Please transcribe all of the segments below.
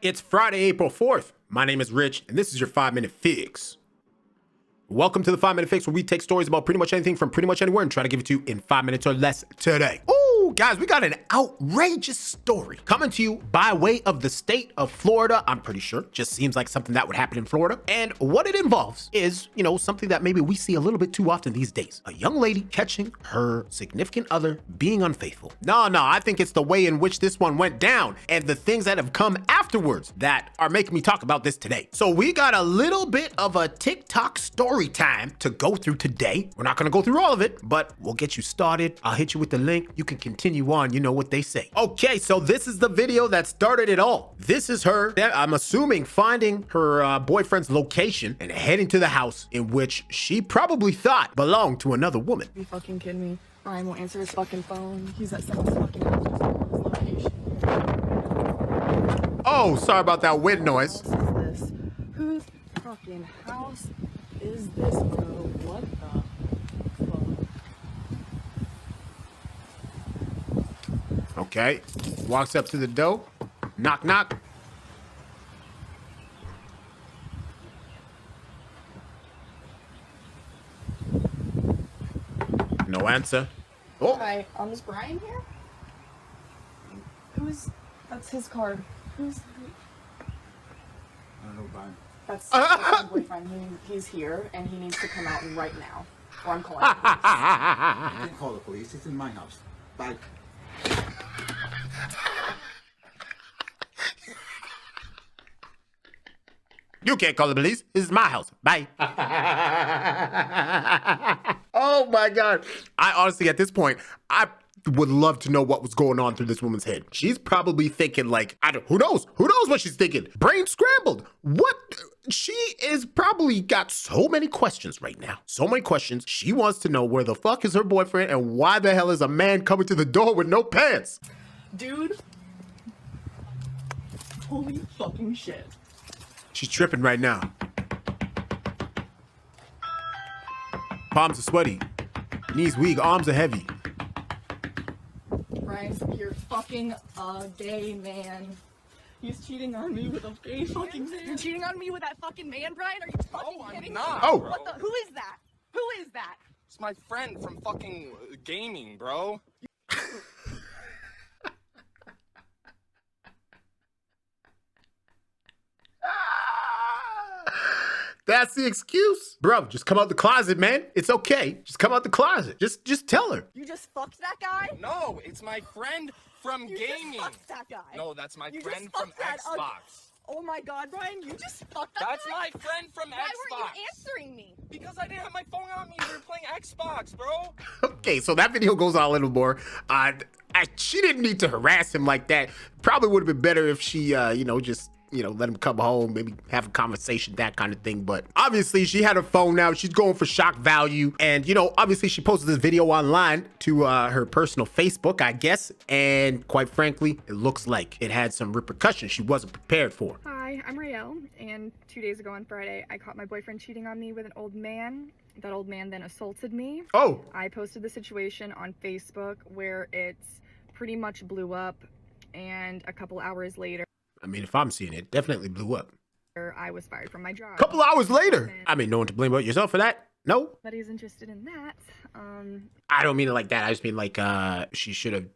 It's Friday, April 4th. My name is Rich, and this is your 5-Minute Fix. Welcome to the 5-Minute Fix, where we take stories about pretty much anything from pretty much anywhere and try to give it to you in 5 minutes or less today. Ooh, guys, we got an outrageous story coming to you by way of the state of Florida. I'm pretty sure. Just seems like something that would happen in Florida. And what it involves is, something that maybe we see a little bit too often these days. A young lady catching her significant other being unfaithful. No, I think it's the way in which this one went down and the things that have come afterwards that are making me talk about this today. So we got a little bit of a TikTok story time to go through today. We're not going to go through all of it, but we'll get you started. I'll hit you with the link. You can continue on. You know what they say. Okay, so this is the video that started it all. This is her, I'm assuming, finding her boyfriend's location and heading to the house in which she probably thought belonged to another woman. You fucking kidding me? Ryan won't answer his fucking phone. He's at someone's fucking location. Oh, sorry about that wind noise. What is this? Whose fucking house is this, bro? What the fuck? Okay, walks up to the door. Knock, knock. No answer. Oh, Hi, is Brian here? That's his card. I don't know, Brian. That's my boyfriend. He's here, and he needs to come out right now. Or I'm calling the police. I can't call the police. It's in my house. Bye. you can't call the police. This is my house. Bye. Oh my God. I honestly, at this point, I would love to know what was going on through this woman's head. She's probably thinking who knows what she's thinking. Brain scrambled. What? She is probably got so many questions right now. So many questions. She wants to know where the fuck is her boyfriend and why the hell is a man coming to the door with no pants? Dude. Holy fucking shit. She's tripping right now. Palms are sweaty. Knees weak. Arms are heavy. Brian, you're fucking a gay man. He's cheating on me with a gay fucking man. You're cheating on me with that fucking man, Brian? Are you fucking kidding me? Oh. What the? Who is that? Who is that? It's my friend from fucking gaming, bro. That's the excuse? Bro, just come out the closet, man. It's okay. Just come out the closet. Just tell her. You just fucked that guy? No, it's my friend from You gaming. just fucked that guy. No, that's my You friend just from fucked that Xbox. Oh my God, Brian, you just fucked that That's guy? my friend from Why Xbox. weren't you answering me? Because I didn't have my phone on me. We were playing Xbox, bro. Okay, so that video goes on a little more. She didn't need to harass him like that. Probably would have been better if she, just let him come home, maybe have a conversation, that kind of thing. But obviously she had her phone now. She's going for shock value. And, obviously she posted this video online to her personal Facebook, I guess. And quite frankly, it looks like it had some repercussions she wasn't prepared for. Hi, I'm Rael, and 2 days ago on Friday, I caught my boyfriend cheating on me with an old man. That old man then assaulted me. Oh. I posted the situation on Facebook where it's pretty much blew up, and a couple hours later, I mean, if I'm seeing it, definitely blew up. I was fired from my job. Couple hours later. I mean, no one to blame but yourself for that. No. Nobody's interested in that. I don't mean it like that. I just mean like she should have,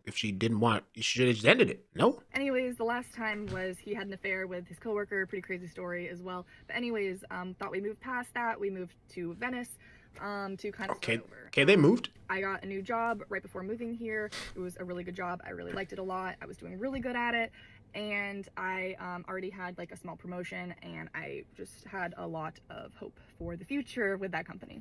if she didn't want, she should have just ended it. No? Anyways, the last time was he had an affair with his coworker. Pretty crazy story as well. But anyways, thought we moved past that. We moved to Venice to kind of start over. Okay, they moved. I got a new job right before moving here. It was a really good job. I really liked it a lot. I was doing really good at it. And I already had like a small promotion, and I just had a lot of hope for the future with that company.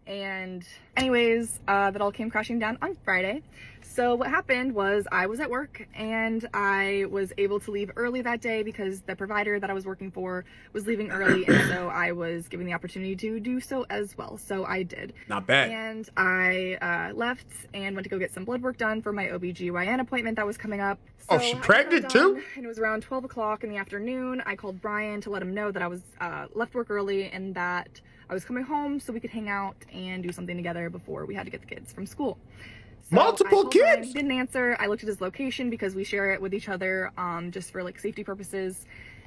And anyways, that all came crashing down on Friday. So what happened was I was at work and I was able to leave early that day because the provider that I was working for was leaving early, and so I was given the opportunity to do so as well. So I did. Not bad. And I left and went to go get some blood work done for my OBGYN appointment that was coming up. Oh, So she I got pregnant that too? done, and it was around 12 o'clock in the afternoon. I called Brian to let him know that I was left work early and that I was coming home so we could hang out and do something together before we had to get the kids from school. So I Multiple called Brian, kids? he didn't answer. I looked at his location because we share it with each other, just for like safety purposes.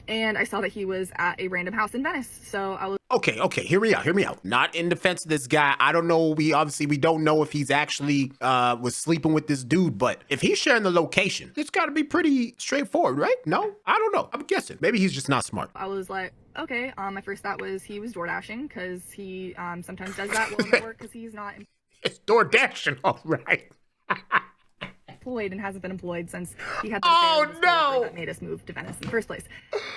And I saw that he was at a random house in Venice. So I was Okay, hear me out. Not in defense of this guy. I don't know. We don't know if he's actually was sleeping with this dude, but if he's sharing the location, it's got to be pretty straightforward, right? No, I don't know. I'm guessing. Maybe he's just not smart. I was like, okay. My first thought was he was door dashing because he sometimes does that while at work because he's not It's door dashing, all right. employed and hasn't been employed since he had the Oh, affair with this coworker no. that made us move to Venice in the first place.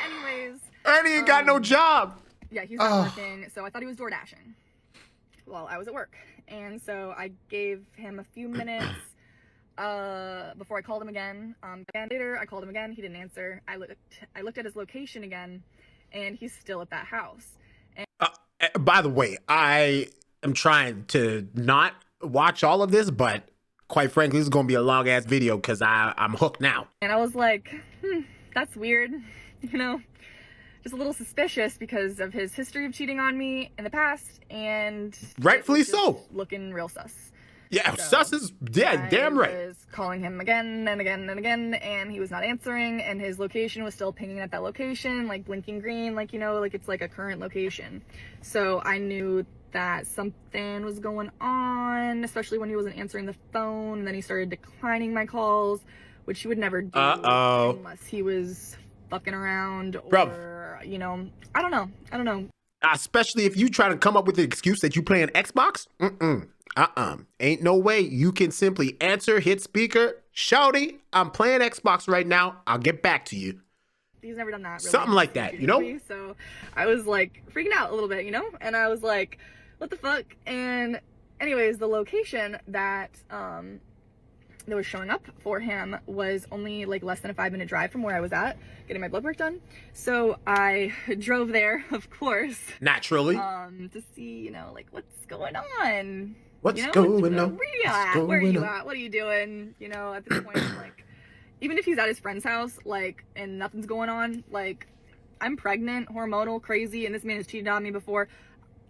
Anyways, And he ain't got no job. yeah, he's not working, so I thought he was door dashing while I was at work, and so I gave him a few minutes before I called him again. And later I called him again. He didn't answer. I looked at his location again, and he's still at that house. By the way, I am trying to not watch all of this, but quite frankly, this is going to be a long ass video because I'm hooked now. And I was like, that's weird, you know, just a little suspicious because of his history of cheating on me in the past, and Rightfully just so. looking real sus. Yeah, So, sus is, yeah, damn right. I was calling him again and again and again, and he was not answering, and his location was still pinging at that location, like blinking green, like, you know, like it's like a current location. So I knew that something was going on, especially when he wasn't answering the phone, and then he started declining my calls, which he would never do unless he was fucking around or, Bruv. you know, I don't know. Especially if you try to come up with the excuse that you playing Xbox. Ain't no way you can simply answer, hit speaker, shouty, I'm playing Xbox right now. I'll get back to you. He's never done that. Really. Something like that, you know? So I was like freaking out a little bit, you know? And I was like, what the fuck? And anyways, the location that that was showing up for him was only like less than a 5-minute drive from where I was at getting my blood work done. So I drove there, of course, Naturally. to see, you know, like what's going on. What's You know, going on? Where you What's at? Where are going you on? at? What are you doing? You know, at this point, like, even if he's at his friend's house, like, and nothing's going on, like, I'm pregnant, hormonal, crazy, and this man has cheated on me before.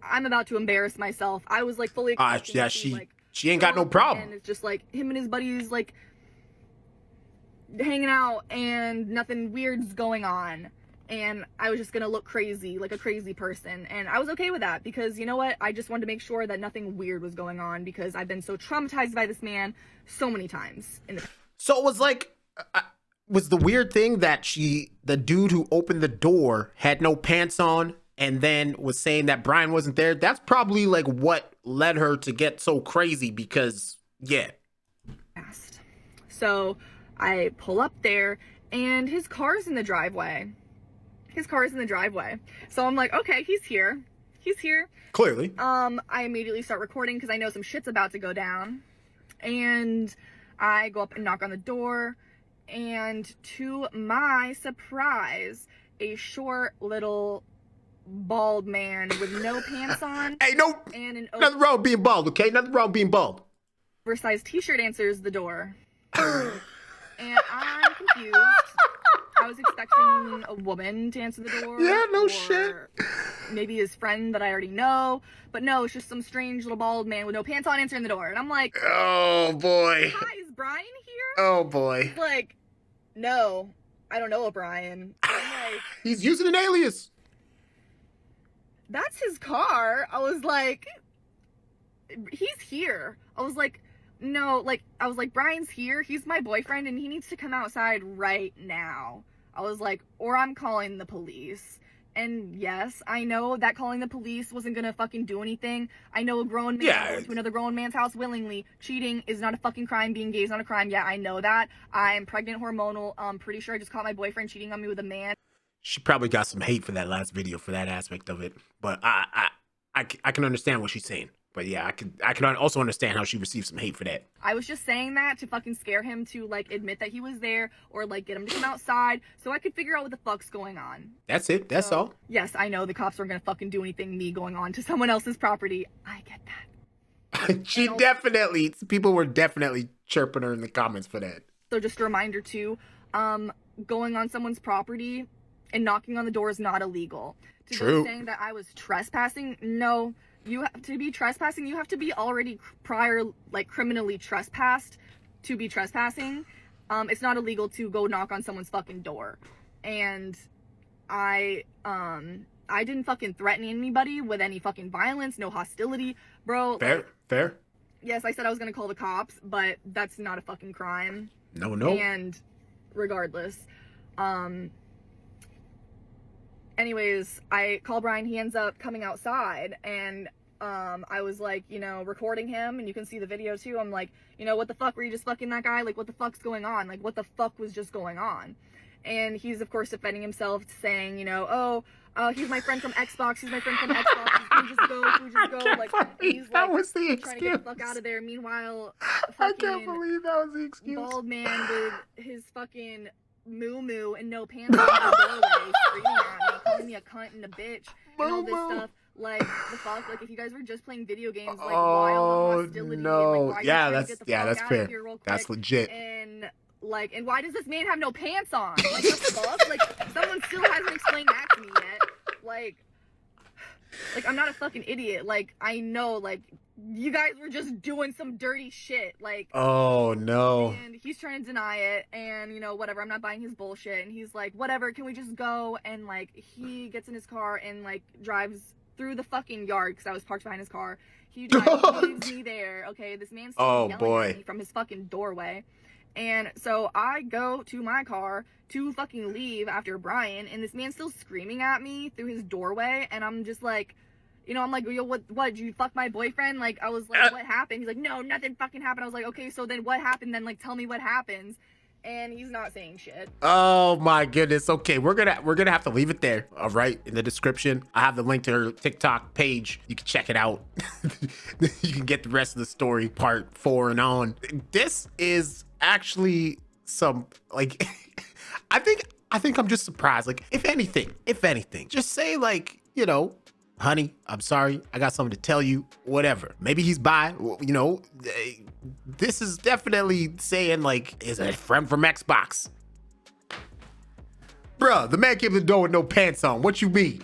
I'm about to embarrass myself. I was like fully expecting yeah, to see, like, she ain't got no problem. and it's just like him and his buddies like hanging out and nothing weird's going on, and I was just gonna look crazy, like a crazy person, and I was okay with that because, you know what, I just wanted to make sure that nothing weird was going on because I've been so traumatized by this man so many times in the So it was like, was the weird thing that the dude who opened the door had no pants on and then was saying that Brian wasn't there? That's probably like what led her to get so crazy because, yeah. past. So I pull up there and his car's in the driveway. So I'm like, okay, he's here. Clearly. I immediately start recording because I know some shit's about to go down. And I go up and knock on the door, and to my surprise, a short little bald man with no pants on Hey, no, and an nothing wrong with being bald, okay? Nothing wrong with being bald. oversized t-shirt answers the door. And I'm confused. I was expecting a woman to answer the door. Yeah, no or shit. Maybe his friend that I already know. But no, it's just some strange little bald man with no pants on answering the door. And I'm like, Oh, boy. hi, is Brian here? Oh, boy. He's like, no, I don't know a Brian. I'm like, He's using an alias. that's his car. I was like, he's here. I was like, no, like, I was like, Brian's here. He's my boyfriend and he needs to come outside right now. I was like, or I'm calling the police. And yes, I know that calling the police wasn't gonna fucking do anything. I know a grown man going to another grown man's house willingly. Cheating is not a fucking crime. Being gay is not a crime. Yeah, I know that. I'm pregnant, hormonal. I'm pretty sure I just caught my boyfriend cheating on me with a man. She probably got some hate for that last video for that aspect of it. But I can understand what she's saying. But yeah, I can also understand how she received some hate for that. I was just saying that to fucking scare him to, like, admit that he was there or, like, get him to come outside so I could figure out what the fuck's going on. That's it. That's all. Yes, I know the cops aren't gonna fucking do anything me going on to someone else's property. I get that. People were definitely chirping her in the comments for that. So just a reminder too, going on someone's property and knocking on the door is not illegal. To True. go saying that I was trespassing, no, you have to be trespassing. You have to be already prior, like, criminally trespassed to be trespassing. It's not illegal to go knock on someone's fucking door. And I didn't fucking threaten anybody with any fucking violence, no hostility, bro. Fair, fair. Yes, I said I was gonna call the cops, but that's not a fucking crime. No. And regardless, anyways, I call Brian. He ends up coming outside, and I was like, you know, recording him, and you can see the video too. I'm like, you know, what the fuck, were you just fucking that guy? Like, what the fuck's going on? Like, what the fuck was just going on? And he's of course defending himself, saying, you know, he's my friend from Xbox. He's my friend from Xbox. Can we just go? Can we just go? Like, he's that like, was the trying to get the fuck out of there. Meanwhile, I can't believe that was the excuse. bald man with his fucking moo and no pants on the doorway, screaming at me, calling me a cunt and a bitch, and all this stuff. Like, the fuck? Like, if you guys were just playing video games, like, wild hostility, and, like, why are you trying to get the fuck that's out fair. of here real quick? That's legit. And, like, and why does this man have no pants on? Like, what the fuck? Like, someone still hasn't explained that to me yet. Like, I'm not a fucking idiot. Like, I know, like, you guys were just doing some dirty shit. Like, oh no. and he's trying to deny it, and, you know, whatever, I'm not buying his bullshit. And he's like, whatever, can we just go? And, like, he gets in his car and, like, drives through the fucking yard, because I was parked behind his car. He leaves me there. Okay, this man's still yelling at me from his fucking doorway. And so I go to my car to fucking leave after Brian, and this man's still screaming at me through his doorway, and I'm just like, you know, I'm like, yo, what, did you fuck my boyfriend? Like, I was like, what happened? He's like, no, nothing fucking happened. I was like, okay, so then what happened? Then, like, tell me what happens. And he's not saying shit. Oh my goodness. Okay, we're gonna have to leave it there. All right, in the description, I have the link to her TikTok page. You can check it out. You can get the rest of the story, part 4 and on. This is actually some, like, I think I'm just surprised. Like, if anything, just say, like, you know, honey, I'm sorry, I got something to tell you, whatever. Maybe he's bi, you know. This is definitely saying, like, is a friend from Xbox. Bruh, the man came to the door with no pants on. What you mean?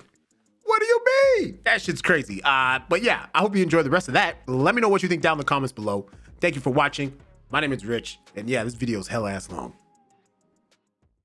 What do you mean? That shit's crazy. But yeah, I hope you enjoy the rest of that. Let me know what you think down in the comments below. Thank you for watching. My name is Rich, and yeah, this video is hell ass long.